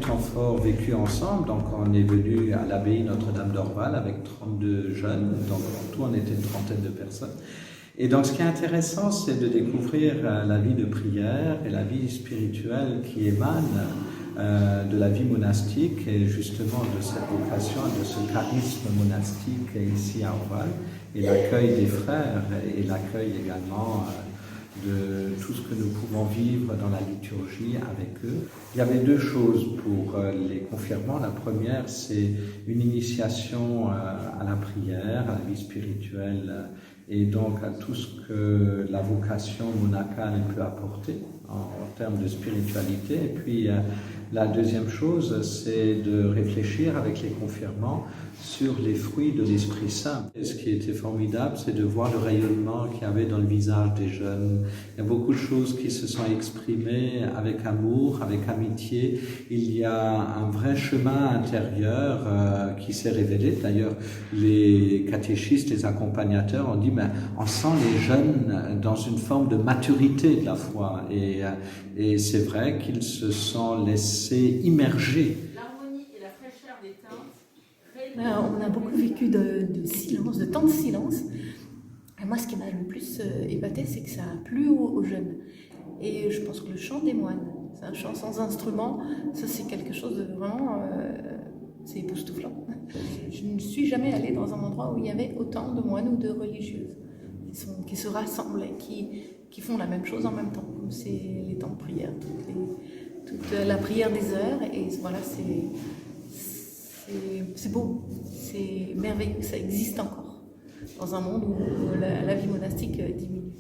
temps forts vécus ensemble. Donc on est venu à l'abbaye Notre-Dame d'Orval avec 32 jeunes, donc en tout on était une trentaine de personnes. Et donc ce qui est intéressant, c'est de découvrir la vie de prière et la vie spirituelle qui émane de la vie monastique et justement de cette vocation, de ce charisme monastique ici à Orval, et l'accueil des frères et l'accueil également de tout ce que nous pouvons vivre dans la liturgie avec eux. Il y avait deux choses pour les confirmants. La première, c'est une initiation à la prière, à la vie spirituelle et donc à tout ce que la vocation monacale peut apporter en termes de spiritualité. Et puis la deuxième chose, c'est de réfléchir avec les confirmants sur les fruits de l'Esprit Saint. Et ce qui était formidable, c'est de voir le rayonnement qu'il y avait dans le visage des jeunes. Il y a beaucoup de choses qui se sont exprimées avec amour, avec amitié. Il y a un vrai chemin intérieur qui s'est révélé. D'ailleurs, les catéchistes, les accompagnateurs ont dit, mais on sent les jeunes dans une forme de maturité de la foi. Et c'est vrai qu'ils se sont laissés immerger. L'harmonie et la fraîcheur des teintes. On a beaucoup vécu de silence, de temps de silence. Et moi, ce qui m'a le plus épaté, c'est que ça a plu aux jeunes. Et je pense que le chant des moines, c'est un chant sans instrument, ça c'est quelque chose de vraiment... c'est époustouflant. Je ne suis jamais allée dans un endroit où il y avait autant de moines ou de religieuses qui se rassemblent et qui font la même chose en même temps, comme c'est les temps de prière, toute la prière des heures. Et voilà, c'est beau, c'est merveilleux, ça existe encore dans un monde où la vie monastique diminue.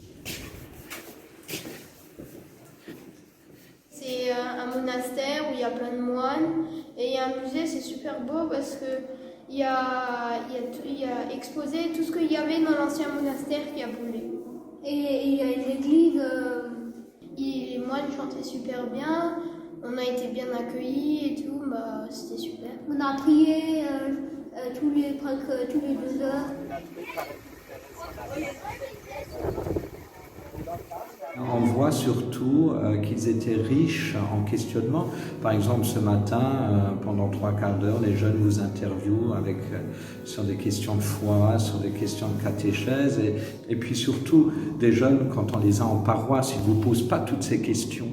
C'est un monastère où il y a plein de moines et il y a un musée, c'est super beau parce que il y a exposé tout ce qu'il y avait dans l'ancien monastère qui a brûlé. Et il y a une église, les moines chantaient super bien, on a été bien accueillis et tout, bah, c'était super. On a prié presque tous les 2 heures. On voit surtout qu'ils étaient riches en questionnement. Par exemple, ce matin, pendant 3/4 d'heure, les jeunes vous interviewent sur des questions de foi, sur des questions de catéchèse. Et puis surtout, des jeunes, quand on les a en paroisse, ils ne vous posent pas toutes ces questions.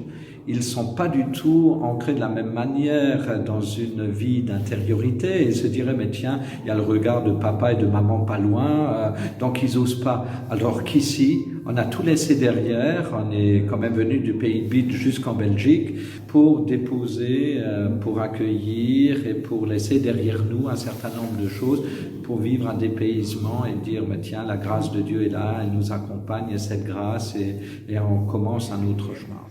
Ils ne sont pas du tout ancrés de la même manière dans une vie d'intériorité et se diraient, mais tiens, il y a le regard de papa et de maman pas loin, donc ils n'osent pas. Alors qu'ici, on a tout laissé derrière, on est quand même venu du pays de Bide jusqu'en Belgique pour déposer, pour accueillir et pour laisser derrière nous un certain nombre de choses, pour vivre un dépaysement et dire, mais tiens, la grâce de Dieu est là, elle nous accompagne, et cette grâce, et on commence un autre chemin.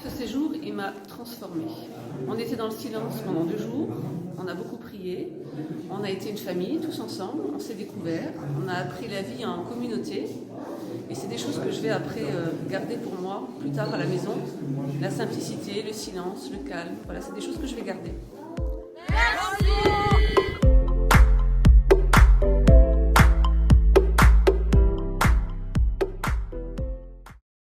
Ce séjour, il m'a transformée. On était dans le silence pendant 2 jours, on a beaucoup prié, on a été une famille tous ensemble, on s'est découverts, on a appris la vie en communauté. Et c'est des choses que je vais après garder pour moi, plus tard à la maison. La simplicité, le silence, le calme, voilà, c'est des choses que je vais garder.